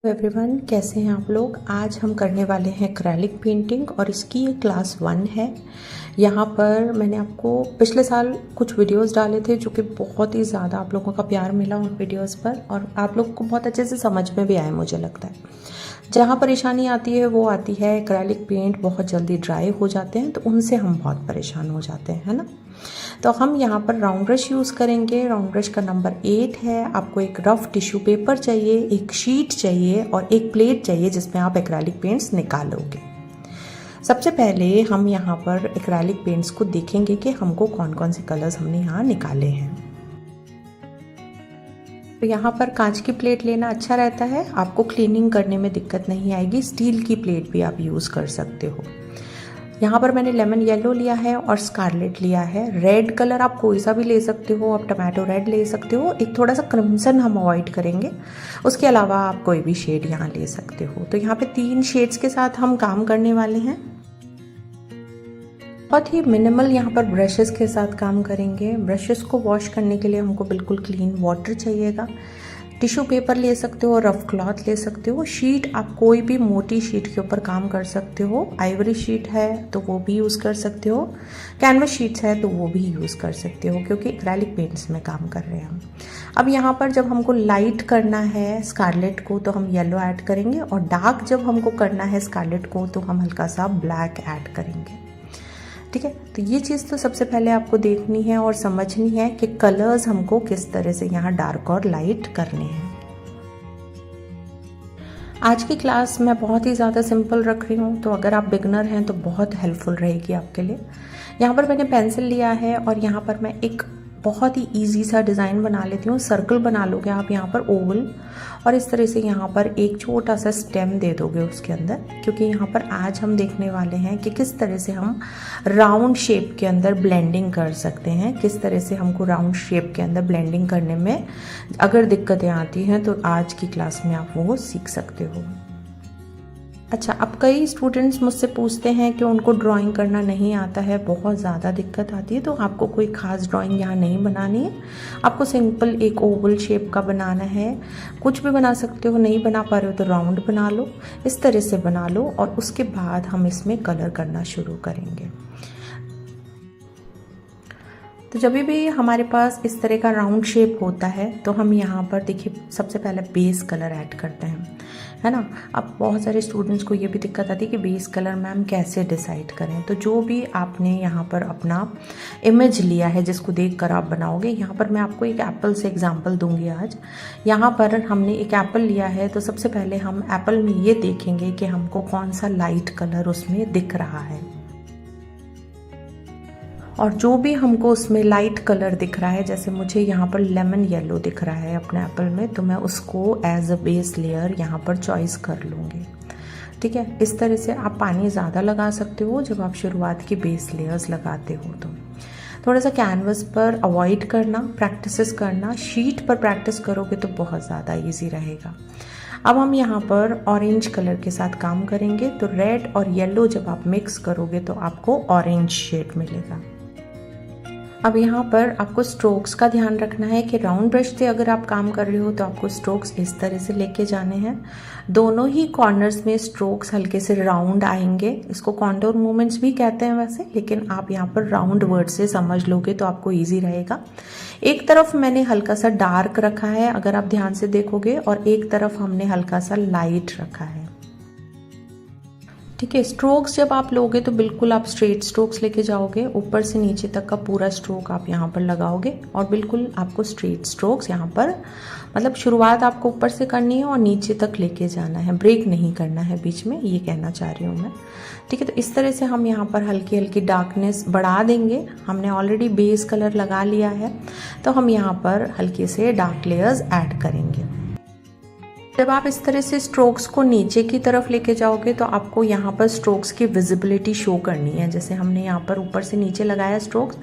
Everyone, कैसे हैं आप लोग। आज हम करने वाले हैं एक्रेलिक पेंटिंग और इसकी ये क्लास 1 है। यहाँ पर मैंने आपको पिछले साल कुछ वीडियोस डाले थे जो कि बहुत ही ज़्यादा आप लोगों का प्यार मिला उन वीडियोस पर और आप लोग को बहुत अच्छे से समझ में भी आए मुझे लगता है। जहाँ परेशानी आती है वो आती है एक्रेलिक पेंट बहुत जल्दी ड्राई हो जाते हैं तो उनसे हम बहुत परेशान हो जाते हैं, है ना। तो हम यहाँ पर राउंड ब्रश यूज़ करेंगे। राउंड ब्रश का नंबर 8 है। आपको एक रफ टिश्यू पेपर चाहिए, एक शीट चाहिए और एक प्लेट चाहिए जिसमें आप एक्रेलिक पेंट्स निकालोगे। सबसे पहले हम यहाँ पर एक्रेलिक पेंट्स को देखेंगे कि हमको कौन कौन से कलर्स हमने यहाँ निकाले हैं। तो यहाँ पर कांच की प्लेट लेना अच्छा रहता है, आपको क्लीनिंग करने में दिक्कत नहीं आएगी। स्टील की प्लेट भी आप यूज़ कर सकते हो। यहाँ पर मैंने लेमन येलो लिया है और स्कारलेट लिया है। रेड कलर आप कोई सा भी ले सकते हो, आप टमाटो रेड ले सकते हो। एक थोड़ा सा क्रिम्सन हम अवॉइड करेंगे, उसके अलावा आप कोई भी शेड यहाँ ले सकते हो। तो यहाँ पे 3 शेड्स के साथ हम काम करने वाले हैं। बहुत ही मिनिमल यहाँ पर ब्रशेस के साथ काम करेंगे। ब्रशेस को वॉश करने के लिए हमको बिल्कुल क्लीन वाटर चाहिएगा। टिश्यू पेपर ले सकते हो, रफ क्लॉथ ले सकते हो। शीट आप कोई भी मोटी शीट के ऊपर काम कर सकते हो। आइवरी शीट है तो वो भी यूज़ कर सकते हो, कैनवस शीट्स है तो वो भी यूज़ कर सकते हो, क्योंकि एक्रेलिक पेंट्स में काम कर रहे हैं हम। अब यहाँ पर जब हमको लाइट करना है स्कारलेट को तो हम येलो ऐड करेंगे और डार्क जब हमको करना है स्कारलेट को तो हम हल्का सा ब्लैक ऐड करेंगे। ठीक है, तो ये चीज़ तो सबसे पहले आपको देखनी है और समझनी है कि कलर्स हमको किस तरह से यहाँ डार्क और लाइट करने हैं। आज की क्लास मैं बहुत ही ज़्यादा सिंपल रख रही हूँ, तो अगर आप बिगनर हैं तो बहुत हेल्पफुल रहेगी आपके लिए। यहाँ पर मैंने पेंसिल लिया है और यहाँ पर मैं एक बहुत ही इजी सा डिज़ाइन बना लेती हूँ। सर्कल बना लोगे आप यहाँ पर ओवल, और इस तरह से यहाँ पर एक छोटा सा स्टेम दे दोगे उसके अंदर, क्योंकि यहाँ पर आज हम देखने वाले हैं कि किस तरह से हम राउंड शेप के अंदर ब्लेंडिंग कर सकते हैं। किस तरह से हमको राउंड शेप के अंदर ब्लेंडिंग करने में अगर दिक्कतें आती हैं तो आज की क्लास में आप वो सीख सकते हो। अच्छा, अब कई स्टूडेंट्स मुझसे पूछते हैं कि उनको ड्राइंग करना नहीं आता है, बहुत ज़्यादा दिक्कत आती है। तो आपको कोई ख़ास ड्राइंग यहाँ नहीं बनानी है, आपको सिंपल एक ओवल शेप का बनाना है। कुछ भी बना सकते हो, नहीं बना पा रहे हो तो राउंड बना लो, इस तरह से बना लो और उसके बाद हम इसमें कलर करना शुरू करेंगे। तो जब भी हमारे पास इस तरह का राउंड शेप होता है तो हम यहाँ पर देखिए सबसे पहले बेस कलर ऐड करते हैं, है ना। अब बहुत सारे स्टूडेंट्स को ये भी दिक्कत आती है कि बेस कलर मैम कैसे डिसाइड करें। तो जो भी आपने यहाँ पर अपना इमेज लिया है जिसको देखकर आप बनाओगे, यहाँ पर मैं आपको एक एप्पल से एग्जांपल दूंगी आज। यहाँ पर हमने एक एप्पल लिया है तो सबसे पहले हम एप्पल में ये देखेंगे कि हमको कौन सा लाइट कलर उसमें दिख रहा है, और जो भी हमको उसमें लाइट कलर दिख रहा है, जैसे मुझे यहाँ पर लेमन येलो दिख रहा है अपने एप्पल में, तो मैं उसको एज अ बेस लेयर यहाँ पर चॉइस कर लूँगी। ठीक है, इस तरह से आप पानी ज़्यादा लगा सकते हो जब आप शुरुआत की बेस लेयर्स लगाते हो। तो थोड़ा सा कैनवस पर अवॉइड करना, प्रैक्टिस करना। शीट पर प्रैक्टिस करोगे तो बहुत ज़्यादा ईजी रहेगा। अब हम यहाँ पर ऑरेंज कलर के साथ काम करेंगे। तो रेड और येलो जब आप मिक्स करोगे तो आपको ऑरेंज शेड मिलेगा। अब यहाँ पर आपको स्ट्रोक्स का ध्यान रखना है कि राउंड ब्रश से अगर आप काम कर रहे हो तो आपको स्ट्रोक्स इस तरह से लेके जाने हैं। दोनों ही कॉर्नर्स में स्ट्रोक्स हल्के से राउंड आएंगे। इसको कॉन्टूर मूवमेंट्स भी कहते हैं वैसे, लेकिन आप यहाँ पर राउंड वर्ड से समझ लोगे तो आपको ईजी रहेगा। एक तरफ मैंने हल्का सा डार्क रखा है अगर आप ध्यान से देखोगे, और एक तरफ हमने हल्का सा लाइट रखा है। ठीक है, स्ट्रोक्स जब आप लोगे तो बिल्कुल आप स्ट्रेट स्ट्रोक्स लेके जाओगे, ऊपर से नीचे तक का पूरा स्ट्रोक आप यहाँ पर लगाओगे और बिल्कुल आपको स्ट्रेट स्ट्रोक्स यहाँ पर, मतलब शुरुआत आपको ऊपर से करनी है और नीचे तक लेके जाना है, ब्रेक नहीं करना है बीच में, ये कहना चाह रही हूँ मैं। ठीक है, तो इस तरह से हम यहाँ पर हल्की हल्की डार्कनेस बढ़ा देंगे। हमने ऑलरेडी बेस कलर लगा लिया है तो हम यहाँ पर हल्के से डार्क लेयर्स ऐड करेंगे। जब आप इस तरह से स्ट्रोक्स को नीचे की तरफ लेके जाओगे तो आपको यहाँ पर स्ट्रोक्स की विजिबिलिटी शो करनी है। जैसे हमने यहाँ पर ऊपर से नीचे लगाया स्ट्रोक्स,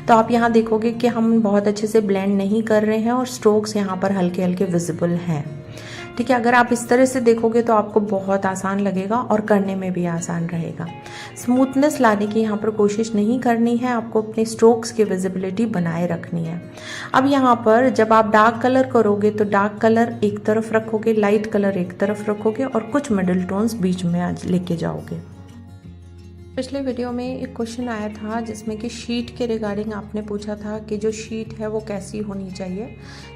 तो आप यहाँ देखोगे कि हम बहुत अच्छे से ब्लेंड नहीं कर रहे हैं और स्ट्रोक्स यहाँ पर हल्के हल्के विजिबल हैं। ठीक है, अगर आप इस तरह से देखोगे तो आपको बहुत आसान लगेगा और करने में भी आसान रहेगा। स्मूथनेस लाने की यहाँ पर कोशिश नहीं करनी है, आपको अपने स्ट्रोक्स की विजिबिलिटी बनाए रखनी है। अब यहाँ पर जब आप डार्क कलर करोगे तो डार्क कलर एक तरफ रखोगे, लाइट कलर एक तरफ रखोगे और कुछ मिडिल टोन्स बीच में लेके जाओगे। पिछले वीडियो में एक क्वेश्चन आया था जिसमें कि शीट के रिगार्डिंग आपने पूछा था कि जो शीट है वो कैसी होनी चाहिए।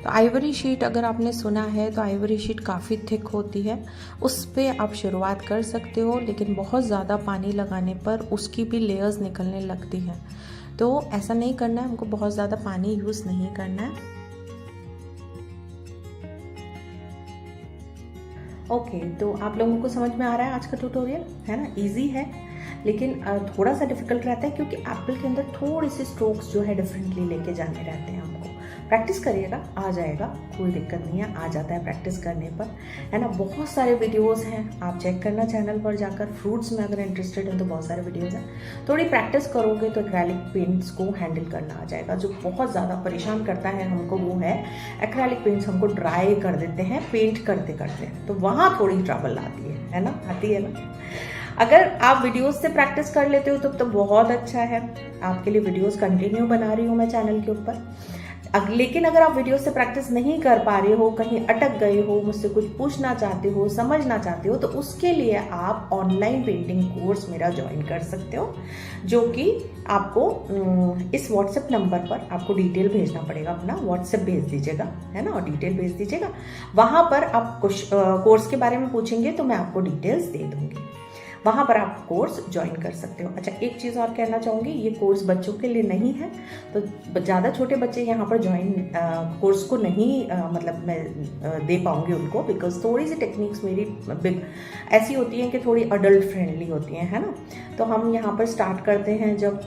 तो आइवरी शीट अगर आपने सुना है तो आइवरी शीट काफ़ी थिक होती है, उस पर आप शुरुआत कर सकते हो, लेकिन बहुत ज़्यादा पानी लगाने पर उसकी भी लेयर्स निकलने लगती हैं। तो ऐसा नहीं करना है, हमको बहुत ज़्यादा पानी यूज़ नहीं करना है। ओके, तो आप लोगों को समझ में आ रहा है आज का ट्यूटोरियल, है ना? इजी है लेकिन थोड़ा सा डिफिकल्ट रहता है क्योंकि एप्पल के अंदर थोड़े से स्ट्रोक्स जो है डिफरेंटली लेके जाने रहते हैं। हमको प्रैक्टिस करिएगा, आ जाएगा, कोई दिक्कत नहीं है, आ जाता है प्रैक्टिस करने पर, है ना? बहुत सारे वीडियोस हैं, आप चेक करना चैनल पर जाकर। फ्रूट्स में अगर इंटरेस्टेड हैं तो बहुत सारे वीडियोस हैं। थोड़ी प्रैक्टिस करोगे तो एक्रेलिक पेंट्स को हैंडल करना आ जाएगा। जो बहुत ज़्यादा परेशान करता है हमको वो है एक्रेलिक पेंट्स, हमको ड्राई कर देते हैं पेंट करते करते, तो वहाँ थोड़ी ट्रबल आती है ना? आती है ना? अगर आप वीडियोस से प्रैक्टिस कर लेते हो तो बहुत अच्छा है, आपके लिए वीडियोस कंटिन्यू बना रही हूँ मैं चैनल के ऊपर। लेकिन अगर आप वीडियो से प्रैक्टिस नहीं कर पा रहे हो, कहीं अटक गए हो, मुझसे कुछ पूछना चाहते हो, समझना चाहते हो, तो उसके लिए आप ऑनलाइन पेंटिंग कोर्स मेरा ज्वाइन कर सकते हो, जो कि आपको इस व्हाट्सएप नंबर पर आपको डिटेल भेजना पड़ेगा, अपना व्हाट्सएप भेज दीजिएगा, है ना? और डिटेल भेज दीजिएगा। वहाँ पर आप कुछ कोर्स के बारे में पूछेंगे तो मैं आपको डिटेल्स दे दूँगी, वहाँ पर आप कोर्स ज्वाइन कर सकते हो। अच्छा, एक चीज़ और कहना चाहूँगी, ये कोर्स बच्चों के लिए नहीं है, तो ज़्यादा छोटे बच्चे यहाँ पर ज्वाइन कोर्स को नहीं मतलब मैं दे पाऊँगी उनको, बिकॉज थोड़ी सी टेक्निक्स मेरी ऐसी होती हैं कि थोड़ी अडल्ट फ्रेंडली होती हैं, है ना? तो हम यहाँ पर स्टार्ट करते हैं जब,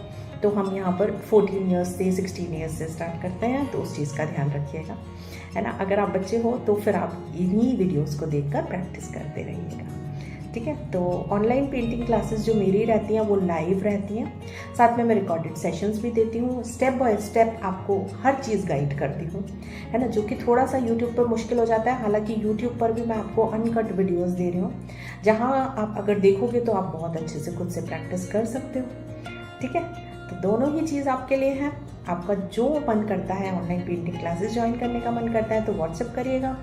तो हम यहाँ पर 14 ईयर्स से 16 ईयर्स से स्टार्ट करते हैं, तो उस चीज़ का ध्यान रखिएगा, है ना? अगर आप बच्चे हो तो फिर आप इन्हीं वीडियोज़ को देखकर प्रैक्टिस करते रहिएगा, ठीक है? तो ऑनलाइन पेंटिंग क्लासेस जो मेरी रहती हैं वो लाइव रहती हैं, साथ में मैं रिकॉर्डेड सेशंस भी देती हूँ, स्टेप बाय स्टेप आपको हर चीज़ गाइड करती हूँ, है ना? जो कि थोड़ा सा यूट्यूब पर मुश्किल हो जाता है, हालांकि यूट्यूब पर भी मैं आपको अनकट वीडियोस दे रही हूँ, जहाँ आप अगर देखोगे तो आप बहुत अच्छे से खुद से प्रैक्टिस कर सकते हो, ठीक है? तो दोनों ही चीज़ आपके लिए है। आपका जो मन करता है ऑनलाइन पेंटिंग क्लासेस ज्वाइन करने का मन करता है तो व्हाट्सएप करिएगा,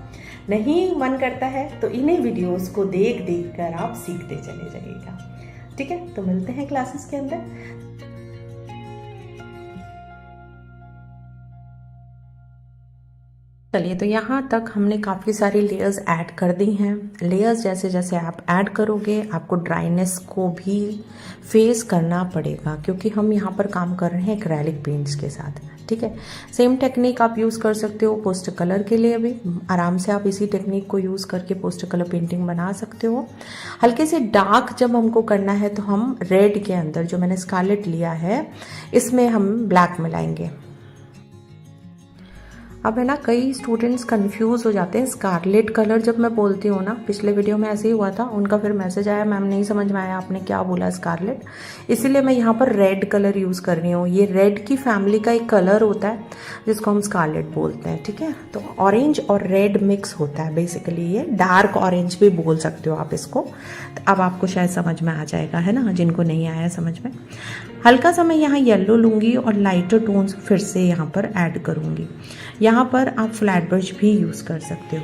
नहीं मन करता है तो इन्हीं वीडियोस को देख देख कर आप सीखते चले जाइएगा, ठीक है? तो मिलते हैं क्लासेस के अंदर। चलिए, तो यहाँ तक हमने काफ़ी सारी लेयर्स ऐड कर दी हैं। लेयर्स जैसे जैसे आप ऐड करोगे आपको ड्राइनेस को भी फेस करना पड़ेगा, क्योंकि हम यहाँ पर काम कर रहे हैं एक्रेलिक पेंट्स के साथ, ठीक है? सेम टेक्निक आप यूज़ कर सकते हो पोस्टर कलर के लिए भी, आराम से आप इसी टेक्निक को यूज़ करके पोस्टर कलर पेंटिंग बना सकते हो। हल्के से डार्क जब हमको करना है तो हम रेड के अंदर, जो मैंने स्कारलेट लिया है, इसमें हम ब्लैक मिलाएंगे। अब है ना, कई स्टूडेंट्स कंफ्यूज हो जाते हैं स्कारलेट कलर जब मैं बोलती हूँ ना, पिछले वीडियो में ऐसे ही हुआ था, उनका फिर मैसेज आया, मैम नहीं समझ में आया आपने क्या बोला स्कारलेट, इसीलिए मैं यहाँ पर रेड कलर यूज़ कर रही हूँ। ये रेड की फैमिली का एक कलर होता है जिसको हम स्कारलेट बोलते हैं, ठीक है? तो ऑरेंज और रेड मिक्स होता है बेसिकली, ये डार्क ऑरेंज भी बोल सकते हो आप इसको। तो अब आपको शायद समझ में आ जाएगा, है ना, जिनको नहीं आया समझ में। हल्का सा मैं यहाँ येलो लूँगी और लाइटर टोन्स फिर से यहाँ पर ऐड करूँगी। यहाँ पर आप फ्लैट ब्रश भी यूज़ कर सकते हो।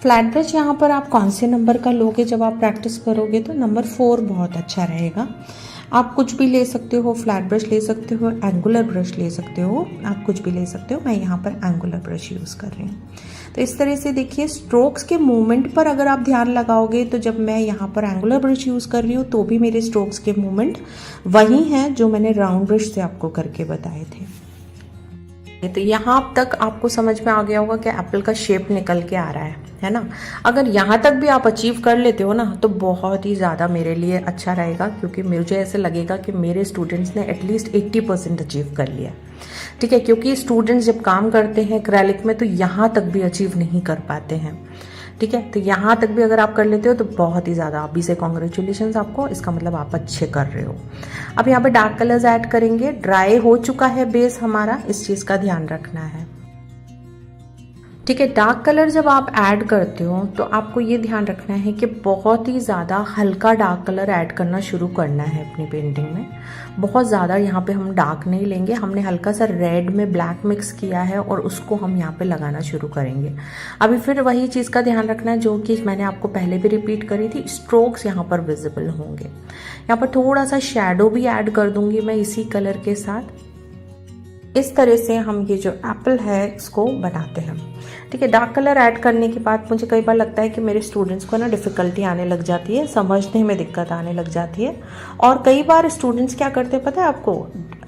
फ्लैट ब्रश यहाँ पर आप कौन से नंबर का लोगे जब आप प्रैक्टिस करोगे, तो नंबर 4 बहुत अच्छा रहेगा। आप कुछ भी ले सकते हो, फ्लैट ब्रश ले सकते हो, एंगुलर ब्रश ले सकते हो, आप कुछ भी ले सकते हो। मैं यहाँ पर एंगुलर ब्रश यूज़ कर रही हूँ। तो इस तरह से देखिए, स्ट्रोक्स के मूवमेंट पर अगर आप ध्यान लगाओगे तो जब मैं यहाँ पर एंगुलर ब्रश यूज़ कर रही हूँ तो भी मेरे स्ट्रोक्स के मूवमेंट वही हैं जो मैंने राउंड ब्रश से आपको करके बताए थे। तो यहाँ तक आपको समझ में आ गया होगा कि एप्पल का शेप निकल के आ रहा है ना? अगर यहाँ तक भी आप अचीव कर लेते हो ना तो बहुत ही ज़्यादा मेरे लिए अच्छा रहेगा, क्योंकि मुझे ऐसे लगेगा कि मेरे स्टूडेंट्स ने एटलीस्ट 80% अचीव कर लिया, ठीक है? क्योंकि स्टूडेंट्स जब काम करते हैं एक्रेलिक में तो यहाँ तक भी अचीव नहीं कर पाते हैं, ठीक है? तो यहाँ तक भी अगर आप कर लेते हो तो बहुत ही ज़्यादा, अभी से कॉन्ग्रेचुलेशंस आपको, इसका मतलब आप अच्छे कर रहे हो। अब यहाँ पे डार्क कलर्स ऐड करेंगे। ड्राई हो चुका है बेस हमारा, इस चीज़ का ध्यान रखना है। ठीक है, डार्क कलर जब आप ऐड करते हो तो आपको ये ध्यान रखना है कि बहुत ही ज़्यादा हल्का डार्क कलर ऐड करना शुरू करना है अपनी पेंटिंग में। बहुत ज़्यादा यहाँ पे हम डार्क नहीं लेंगे, हमने हल्का सा रेड में ब्लैक मिक्स किया है और उसको हम यहाँ पे लगाना शुरू करेंगे। अभी फिर वही चीज़ का ध्यान रखना है जो कि मैंने आपको पहले भी रिपीट करी थी, स्ट्रोक्स यहाँ पर विजिबल होंगे। यहाँ पर थोड़ा सा शेडो भी ऐड कर दूंगी मैं इसी कलर के साथ। इस तरह से हम ये जो एप्पल है इसको बनाते हैं। ठीक है, डार्क कलर ऐड करने के बाद मुझे कई बार लगता है कि मेरे स्टूडेंट्स को ना डिफ़िकल्टी आने लग जाती है, समझने में दिक्कत आने लग जाती है। और कई बार स्टूडेंट्स क्या करते हैं पता है आपको,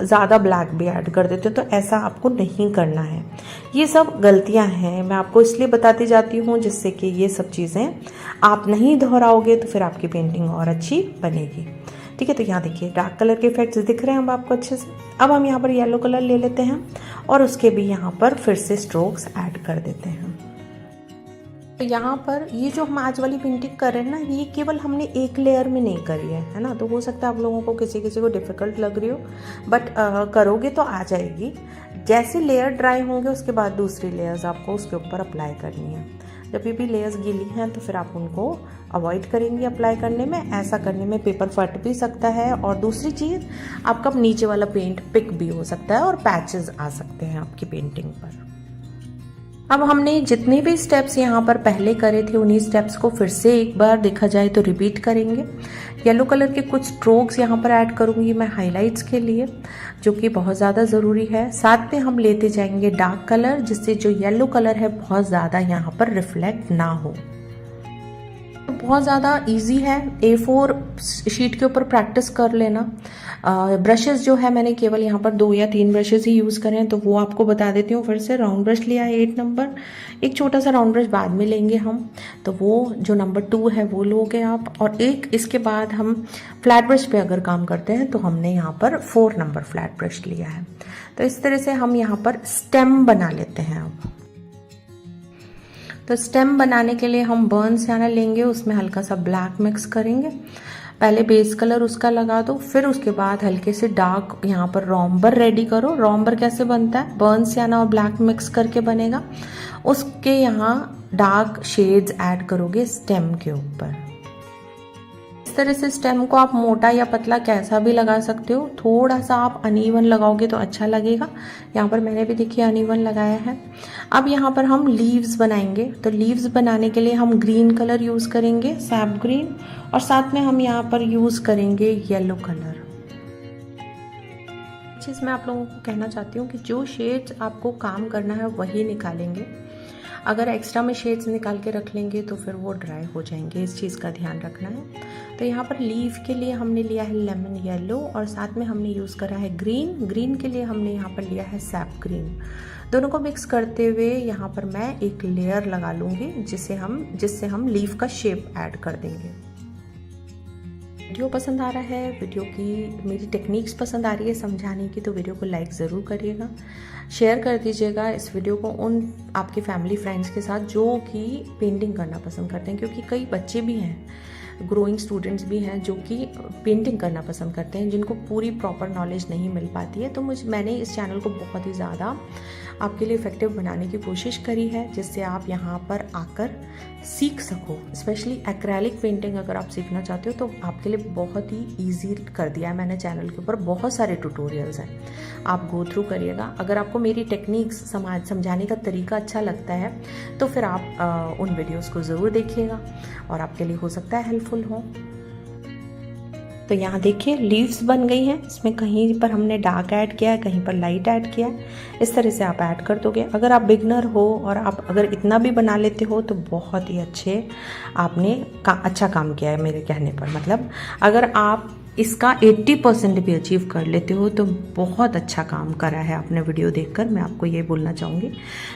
ज़्यादा ब्लैक भी ऐड कर देते हैं, तो ऐसा आपको नहीं करना है। ये सब गलतियां हैं, मैं आपको इसलिए बताती जाती हूँ जिससे कि ये सब चीज़ें आप नहीं दोहराओगे तो फिर आपकी पेंटिंग और अच्छी बनेगी। ठीक है, तो यहाँ देखिए डार्क कलर के इफेक्ट्स दिख रहे हैं अब आपको अच्छे से। अब हम यहाँ पर येलो कलर ले लेते हैं और उसके भी यहाँ पर फिर से स्ट्रोक्स ऐड कर देते हैं। तो यहाँ पर ये जो हम आज वाली पेंटिंग कर रहे हैं ना, ये केवल हमने एक लेयर में नहीं करी है ना। तो हो सकता है आप लोगों को किसी किसी को डिफ़िकल्ट लग रही हो, बट करोगे तो आ जाएगी। जैसे लेयर ड्राई होंगे उसके बाद दूसरी लेयर्स आपको उसके ऊपर अप्लाई करनी है। जब भी लेयर्स गीली हैं तो फिर आप उनको अवॉइड करेंगे अप्लाई करने में। ऐसा करने में पेपर फट भी सकता है और दूसरी चीज़ आपका नीचे वाला पेंट पिक भी हो सकता है और पैचेस आ सकते हैं आपकी पेंटिंग पर। अब हमने जितने भी स्टेप्स यहाँ पर पहले करे थे उन्हीं स्टेप्स को फिर से एक बार देखा जाए तो रिपीट करेंगे। येलो कलर के कुछ स्ट्रोक्स यहाँ पर ऐड करूँगी मैं हाइलाइट्स के लिए, जो कि बहुत ज़्यादा ज़रूरी है। साथ में हम लेते जाएंगे डार्क कलर, जिससे जो येलो कलर है बहुत ज़्यादा यहाँ पर रिफ्लेक्ट ना हो। बहुत ज़्यादा इजी है, A4 शीट के ऊपर प्रैक्टिस कर लेना। ब्रशेस जो है मैंने केवल यहाँ पर 2 या 3 ब्रशेस ही यूज़ करें हैं, तो वो आपको बता देती हूँ फिर से। राउंड ब्रश लिया है 8 नंबर, एक छोटा सा राउंड ब्रश बाद में लेंगे हम, तो वो जो नंबर 2 है वो लोगे आप। और एक इसके बाद हम फ्लैट ब्रश पे अगर काम करते हैं तो हमने यहाँ पर 4 नंबर फ्लैट ब्रश लिया है। तो इस तरह से हम यहाँ पर स्टेम बना लेते हैं। अब तो स्टेम बनाने के लिए हम बर्न सियाना लेंगे, उसमें हल्का सा ब्लैक मिक्स करेंगे। पहले बेस कलर उसका लगा दो, फिर उसके बाद हल्के से डार्क यहाँ पर रोम्बर रेडी करो। रोम्बर कैसे बनता है, बर्न सियाना और ब्लैक मिक्स करके बनेगा। उसके यहाँ डार्क शेड्स ऐड करोगे स्टेम के ऊपर। इस तरह से स्टेम को आप मोटा या पतला कैसा भी लगा सकते हो। थोड़ा सा आप अनइवन लगाओगे तो अच्छा लगेगा। यहाँ पर मैंने भी देखिए अनइवन लगाया है। अब यहाँ पर हम लीव्स बनाएंगे, तो लीव्स बनाने के लिए हम ग्रीन कलर यूज़ करेंगे, सैप ग्रीन, और साथ में हम यहाँ पर यूज़ करेंगे येलो कलर। चीज़ मैं आप लोगों को कहना चाहती हूँ कि जो शेड्स आपको काम करना है वही निकालेंगे। अगर एक्स्ट्रा में शेड्स निकाल के रख लेंगे तो फिर वो ड्राई हो जाएंगे, इस चीज़ का ध्यान रखना है। तो यहाँ पर लीव के लिए हमने लिया है लेमन येलो और साथ में हमने यूज़ करा है ग्रीन। ग्रीन के लिए हमने यहाँ पर लिया है सैप ग्रीन। दोनों को मिक्स करते हुए यहाँ पर मैं एक लेयर लगा लूँगी जिससे हम लीव का शेप ऐड कर देंगे। वीडियो पसंद आ रहा है, वीडियो की मेरी टेक्निक्स पसंद आ रही है समझाने की, तो वीडियो को लाइक ज़रूर करिएगा, शेयर कर दीजिएगा इस वीडियो को उन आपके फैमिली फ्रेंड्स के साथ जो कि पेंटिंग करना पसंद करते हैं। क्योंकि कई बच्चे भी हैं, ग्रोइंग स्टूडेंट्स भी हैं जो कि पेंटिंग करना पसंद करते हैं, जिनको पूरी प्रॉपर नॉलेज नहीं मिल पाती है। तो मैंने इस चैनल को बहुत ही ज़्यादा आपके लिए इफ़ेक्टिव बनाने की कोशिश करी है, जिससे आप यहाँ पर आकर सीख सको। स्पेशली एक्रेलिक पेंटिंग अगर आप सीखना चाहते हो तो आपके लिए बहुत ही ईजी कर दिया है मैंने चैनल के ऊपर। बहुत सारे ट्यूटोरियल्स हैं, आप गो थ्रू करिएगा। अगर आपको मेरी टेक्निक्स समझाने का तरीका अच्छा लगता है तो फिर आप उन वीडियोस को ज़रूर देखिएगा और आपके लिए हो सकता है हेल्पफुल हो। तो यहाँ देखिए लीव्स बन गई हैं, इसमें कहीं पर हमने डार्क ऐड किया है, कहीं पर लाइट ऐड किया है। इस तरह से आप ऐड कर दोगे। अगर आप बिगनर हो और आप अगर इतना भी बना लेते हो तो बहुत ही अच्छे आपने अच्छा काम किया है मेरे कहने पर। मतलब अगर आप इसका 80% भी अचीव कर लेते हो तो बहुत अच्छा काम करा है आपने वीडियो देखकर, मैं आपको ये बोलना चाहूँगी।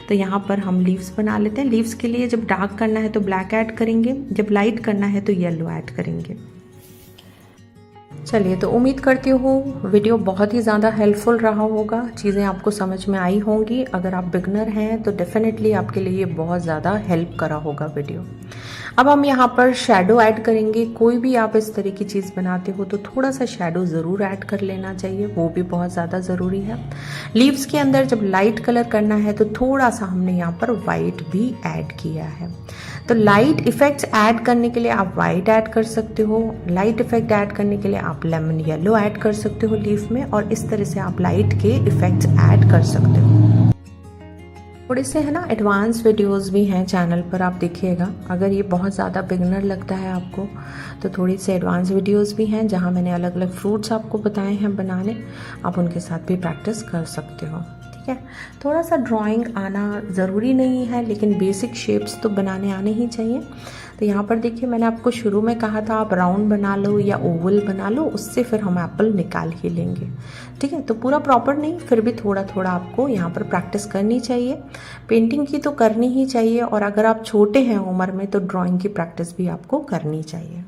तो यहाँ पर हम लीव्स बना लेते हैं। लीव्स के लिए जब डार्क करना है तो ब्लैक ऐड करेंगे, जब लाइट करना है तो येलो ऐड करेंगे। चलिए, तो उम्मीद करती हूँ वीडियो बहुत ही ज़्यादा हेल्पफुल रहा होगा, चीज़ें आपको समझ में आई होंगी। अगर आप बिगनर हैं तो डेफिनेटली आपके लिए ये बहुत ज़्यादा हेल्प करा होगा वीडियो। अब हम यहाँ पर शेडो ऐड करेंगे। कोई भी आप इस तरह की चीज़ बनाते हो तो थोड़ा सा शेडो ज़रूर ऐड कर लेना चाहिए, वो भी बहुत ज़्यादा ज़रूरी है। लीव्स के अंदर जब लाइट कलर करना है तो थोड़ा सा हमने यहाँ पर वाइट भी ऐड किया है। तो लाइट इफेक्ट्स ऐड करने के लिए आप वाइट ऐड कर सकते हो, लाइट इफेक्ट ऐड करने के लिए आप लेमन येलो ऐड कर सकते हो लीफ में, और इस तरह से आप लाइट के इफेक्ट्स ऐड कर सकते हो। थोड़े से है ना एडवांस वीडियोस भी हैं चैनल पर, आप देखिएगा। अगर ये बहुत ज़्यादा बिगनर लगता है आपको तो थोड़ी सी एडवांस वीडियोस भी हैं जहाँ मैंने अलग अलग फ्रूट्स आपको बताए हैं बनाने, आप उनके साथ भी प्रैक्टिस कर सकते हो। ठीक है, थोड़ा सा ड्राइंग आना ज़रूरी नहीं है, लेकिन बेसिक शेप्स तो बनाने आने ही चाहिए। तो यहाँ पर देखिए, मैंने आपको शुरू में कहा था आप राउंड बना लो या ओवल बना लो, उससे फिर हम एप्पल निकाल ही लेंगे। ठीक है, तो पूरा प्रॉपर नहीं, फिर भी थोड़ा थोड़ा आपको यहाँ पर प्रैक्टिस करनी चाहिए। पेंटिंग की तो करनी ही चाहिए, और अगर आप छोटे हैं उम्र में तो ड्राइंग की प्रैक्टिस भी आपको करनी चाहिए।